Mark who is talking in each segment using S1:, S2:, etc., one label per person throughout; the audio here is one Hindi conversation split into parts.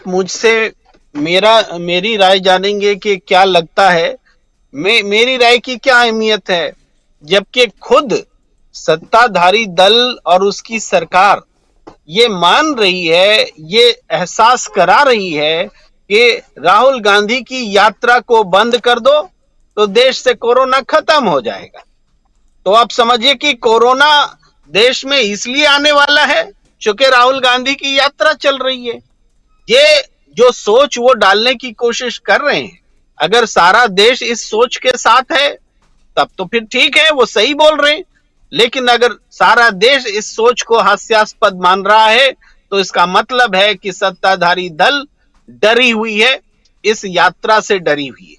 S1: मुझसे मेरी राय जानेंगे कि क्या लगता है। मेरी राय की क्या अहमियत है, जबकि खुद सत्ताधारी दल और उसकी सरकार ये मान रही है, ये एहसास करा रही है कि राहुल गांधी की यात्रा को बंद कर दो तो देश से कोरोना खत्म हो जाएगा। तो आप समझिए कि कोरोना देश में इसलिए आने वाला है क्योंकि राहुल गांधी की यात्रा चल रही है। ये जो सोच वो डालने की कोशिश कर रहे हैं, अगर सारा देश इस सोच के साथ है तब तो फिर ठीक है, वो सही बोल रहे हैं। लेकिन अगर सारा देश इस सोच को हास्यास्पद मान रहा है तो इसका मतलब है कि सत्ताधारी दल डरी हुई है, इस यात्रा से डरी हुई है।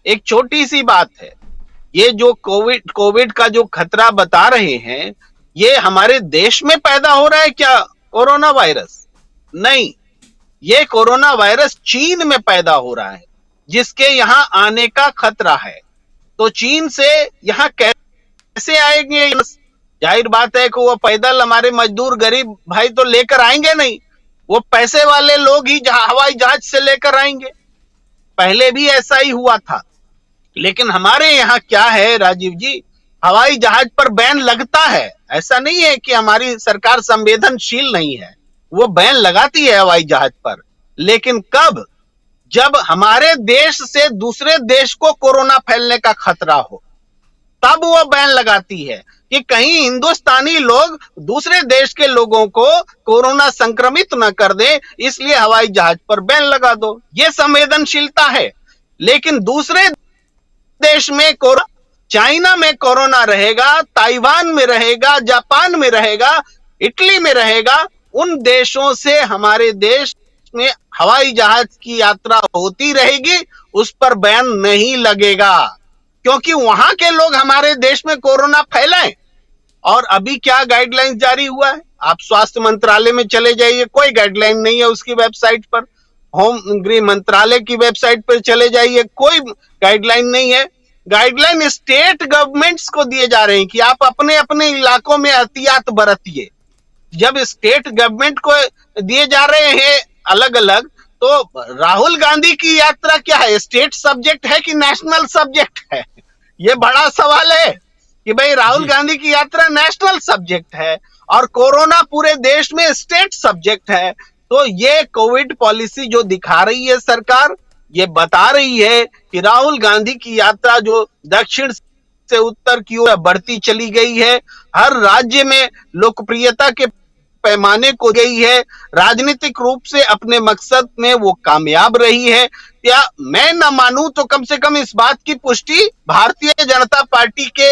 S1: एक छोटी सी बात है, ये जो कोविड का जो खतरा बता रहे हैं, ये हमारे देश में पैदा हो रहा है क्या कोरोना वायरस? नहीं, ये कोरोना वायरस चीन में पैदा हो रहा है, जिसके यहां आने का खतरा है। तो चीन से यहां कैसे आएंगे? जाहिर बात है कि वो पैदल हमारे मजदूर गरीब भाई तो लेकर आएंगे नहीं, वो पैसे वाले लोग ही हवाई जहाज से लेकर आएंगे। पहले भी ऐसा ही हुआ था। लेकिन हमारे यहाँ क्या है राजीव जी, हवाई जहाज पर बैन लगता है। ऐसा नहीं है कि हमारी सरकार संवेदनशील नहीं है, वो बैन लगाती है हवाई जहाज पर। लेकिन कब? जब हमारे देश से दूसरे देश को कोरोना फैलने का खतरा हो, तब वो बैन लगाती है कि कहीं हिंदुस्तानी लोग दूसरे देश के लोगों को कोरोना संक्रमित न कर दे, इसलिए हवाई जहाज पर बैन लगा दो। ये संवेदनशीलता है। लेकिन दूसरे देश में चाइना में कोरोना रहेगा, ताइवान में रहेगा, जापान में रहेगा, इटली में रहेगा, उन देशों से हमारे देश में हवाई जहाज की यात्रा होती रहेगी, उस पर बैन नहीं लगेगा, क्योंकि वहां के लोग हमारे देश में कोरोना फैलाएं। और अभी क्या गाइडलाइंस जारी हुआ है? आप स्वास्थ्य मंत्रालय में चले जाइए, कोई गाइडलाइन नहीं है उसकी वेबसाइट पर। होम गृह मंत्रालय की वेबसाइट पर चले जाइए, कोई गाइडलाइन नहीं है। गाइडलाइन स्टेट गवर्नमेंट्स को दिए जा रहे हैं कि आप अपने अपने इलाकों में एहतियात बरतिए। जब स्टेट गवर्नमेंट को दिए जा रहे हैं अलग अलग, तो राहुल गांधी की यात्रा क्या है, स्टेट सब्जेक्ट है कि नेशनल सब्जेक्ट है? ये बड़ा सवाल है कि भाई राहुल गांधी की यात्रा नेशनल सब्जेक्ट है और कोरोना पूरे देश में स्टेट सब्जेक्ट है। तो ये कोविड पॉलिसी जो दिखा रही है सरकार, ये बता रही है कि राहुल गांधी की यात्रा जो दक्षिण से उत्तर की ओर बढ़ती चली गई है, हर राज्य में लोकप्रियता के पैमाने को गई है, राजनीतिक रूप से अपने मकसद में वो कामयाब रही है। या मैं न मानूं तो कम से कम इस बात की पुष्टि भारतीय जनता पार्टी के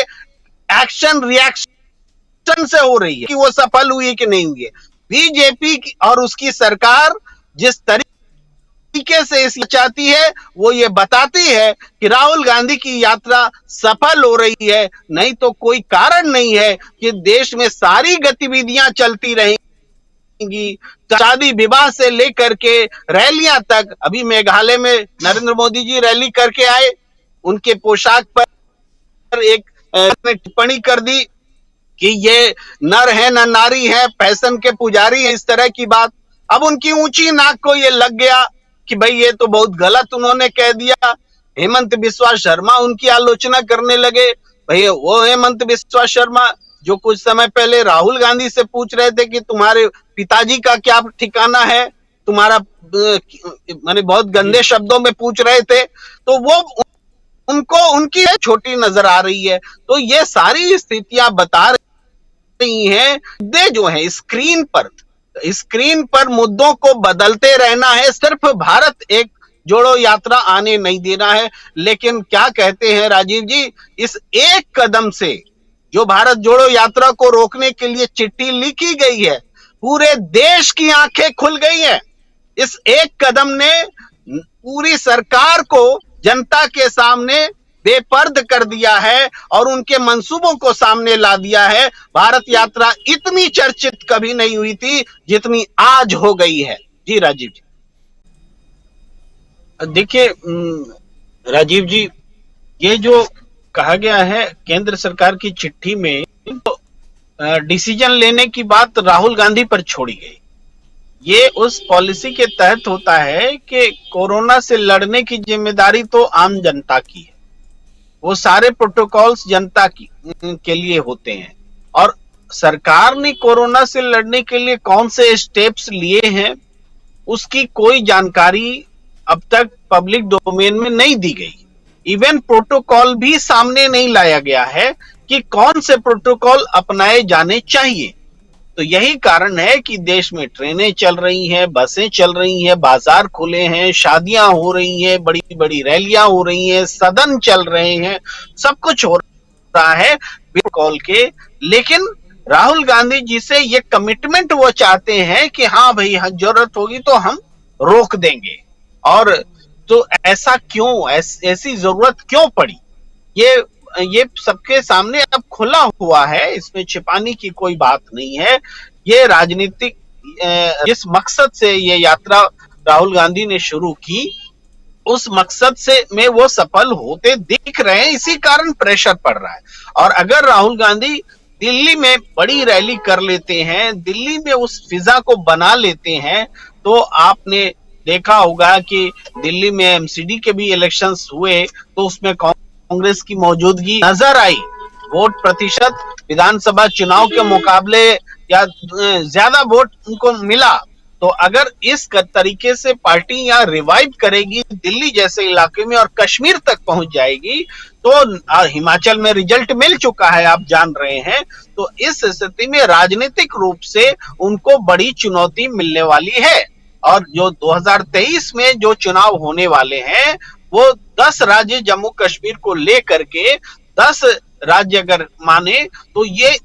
S1: एक्शन रिएक्शन से हो रही है कि वो सफल हुई कि नहीं हुई है। बीजेपी और उसकी सरकार जिस तरीके से इस चाहती है, वो ये बताती है कि राहुल गांधी की यात्रा सफल हो रही है, नहीं तो कोई कारण नहीं है कि देश में सारी गतिविधियां चलती रहेंगी, शादी विवाह से लेकर के रैलियां तक। अभी मेघालय में नरेंद्र मोदी जी रैली करके आए, उनके पोशाक पर एक टिप्पणी कर दी कि ये नर है न नारी है, फैशन के पुजारी है, इस तरह की बात। अब उनकी ऊंची नाक को ये लग गया कि भाई ये तो बहुत गलत उन्होंने कह दिया। हेमंत बिस्वा शर्मा उनकी आलोचना करने लगे। भाई वो हेमंत बिस्वा शर्मा जो कुछ समय पहले राहुल गांधी से पूछ रहे थे कि तुम्हारे पिताजी का क्या ठिकाना है, तुम्हारा माने बहुत गंदे शब्दों में पूछ रहे थे, तो वो उनको उनकी छोटी नजर आ रही है। तो ये सारी स्थितियां बता रही हैं मुद्दे जो है स्क्रीन पर मुद्दों को बदलते रहना है। सिर्फ भारत एक जोड़ो यात्रा आने नहीं देना है। लेकिन क्या कहते हैं राजीव जी, इस एक कदम से जो भारत जोड़ो यात्रा को रोकने के लिए चिट्ठी लिखी गई है, पूरे देश की आंखें खुल गई हैं। इस एक कदम ने पूरी सरकार को जनता के सामने बेपर्द कर दिया है और उनके मंसूबों को सामने ला दिया है। भारत यात्रा इतनी चर्चित कभी नहीं हुई थी जितनी आज हो गई है। जी राजीव जी। देखिए राजीव जी, ये जो कहा गया है केंद्र सरकार की चिट्ठी में, तो डिसीजन लेने की बात राहुल गांधी पर छोड़ी गई। ये उस पॉलिसी के तहत होता है कि कोरोना से लड़ने की जिम्मेदारी तो आम जनता की है, वो सारे प्रोटोकॉल्स जनता के लिए होते हैं। और सरकार ने कोरोना से लड़ने के लिए कौन से स्टेप्स लिए हैं उसकी कोई जानकारी अब तक पब्लिक डोमेन में नहीं दी गई। इवन प्रोटोकॉल भी सामने नहीं लाया गया है कि कौन से प्रोटोकॉल अपनाए जाने चाहिए। तो यही कारण है कि देश में ट्रेनें चल रही हैं, बसें चल रही हैं, बाजार खुले हैं, शादियां हो रही हैं, बड़ी बड़ी रैलियां हो रही हैं, सदन चल रहे हैं, सब कुछ हो रहा है प्रोटोकॉल के। लेकिन राहुल गांधी जी से ये कमिटमेंट वो चाहते हैं कि हाँ भाई, जरूरत होगी तो हम रोक देंगे। और तो ऐसा क्यों, ऐसी जरूरत क्यों पड़ी, ये सबके सामने अब खुला हुआ है, इसमें छिपाने की कोई बात नहीं है। ये राजनीतिक जिस मकसद से ये यात्रा राहुल गांधी ने शुरू की, उस मकसद से में वो सफल होते दिख रहे हैं, इसी कारण प्रेशर पड़ रहा है। और अगर राहुल गांधी दिल्ली में बड़ी रैली कर लेते हैं, दिल्ली में उस फिजा को बना लेते हैं, तो आपने देखा होगा कि दिल्ली में एमसीडी के भी इलेक्शंस हुए तो उसमें कांग्रेस की मौजूदगी नजर आई। वोट प्रतिशत विधानसभा चुनाव के मुकाबले या ज्यादा वोट उनको मिला। तो अगर इस तरीके से पार्टी यहाँ रिवाइव करेगी दिल्ली जैसे इलाके में और कश्मीर तक पहुंच जाएगी, तो हिमाचल में रिजल्ट मिल चुका है, आप जान रहे हैं। तो इस स्थिति में राजनीतिक रूप से उनको बड़ी चुनौती मिलने वाली है। और जो 2023 में जो चुनाव होने वाले हैं वो 10 राज्य जम्मू कश्मीर को लेकर के 10 राज्य अगर माने तो ये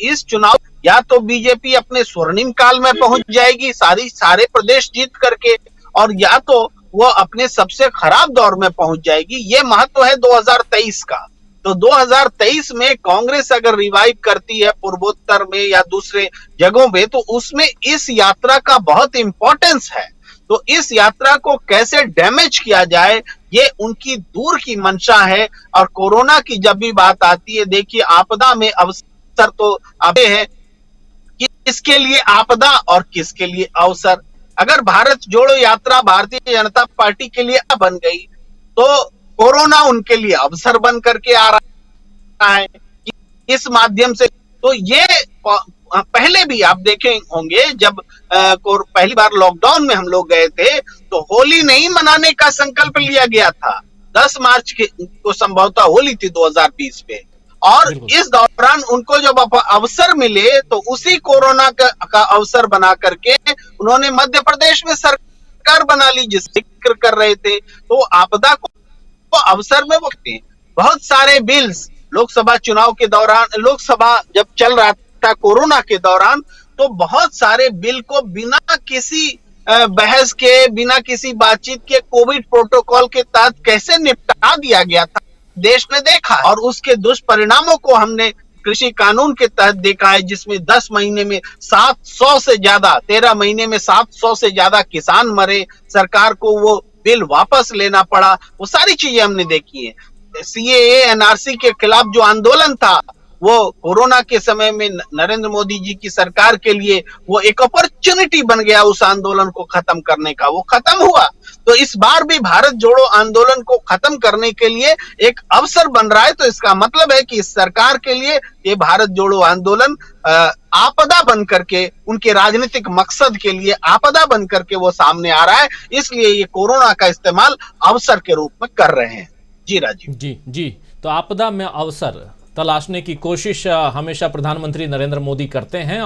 S1: इस चुनाव या तो बीजेपी अपने स्वर्णिम काल में पहुंच जाएगी सारे प्रदेश जीत करके, और या तो वो अपने सबसे खराब दौर में पहुंच जाएगी। ये महत्व है 2023 का। तो 2023 में कांग्रेस अगर रिवाइव करती है पूर्वोत्तर में या दूसरे जगहों पे, तो उसमें इस यात्रा का बहुत इंपॉर्टेंस है। तो इस यात्रा को कैसे डैमेज किया जाए, ये उनकी दूर की मंशा है। और कोरोना की जब भी बात आती है, देखिए आपदा में अवसर तो आते हैं, किसके लिए आपदा और किसके लिए अवसर। अगर भारत जोड़ो यात्रा भारतीय जनता पार्टी के लिए बन गई तो कोरोना उनके लिए अवसर बन करके आ रहा है इस माध्यम से। तो ये पहले भी आप देखे होंगे, जब पहली बार लॉकडाउन में हम लोग गए थे तो होली नहीं मनाने का संकल्प लिया गया था। 10 मार्च को संभवतः होली थी 2020 में, और इस दौरान उनको जब अवसर मिले तो उसी कोरोना का अवसर बना करके उन्होंने मध्य प्रदेश में सरकार बना ली, जिस जिक्र कर रहे थे। तो आपदा को अवसर में वक्त बहुत सारे बिल्स लोकसभा चुनाव के दौरान, लोकसभा जब चल रहा था कोरोना के दौरान, तो बहुत सारे बिल को बिना किसी बहस के, बिना किसी बातचीत के कोविड प्रोटोकॉल के तहत कैसे निपटा दिया गया था, देश ने देखा। और उसके दुष्परिणामों को हमने कृषि कानून के तहत देखा है, जिसमें 10 महीने में 700 से ज्यादा, 13 महीने में 700 से ज्यादा किसान मरे, सरकार को वो बिल वापस लेना पड़ा। वो सारी चीजें हमने देखी है। सीएए एनआरसी के खिलाफ जो आंदोलन था, वो कोरोना के समय में नरेंद्र मोदी जी की सरकार के लिए वो एक अपॉर्चुनिटी बन गया उस आंदोलन को खत्म करने का, वो खत्म हुआ। तो इस बार भी भारत जोड़ो आंदोलन को खत्म करने के लिए एक अवसर बन रहा है। तो इसका मतलब है कि इस सरकार के लिए ये भारत जोड़ो आंदोलन आपदा बन करके, उनके राजनीतिक मकसद के लिए आपदा बन करके वो सामने आ रहा है। इसलिए ये कोरोना का इस्तेमाल अवसर के रूप में कर रहे हैं। जी राजीव
S2: जी। तो आपदा में अवसर तलाशने की कोशिश हमेशा प्रधानमंत्री नरेंद्र मोदी करते हैं।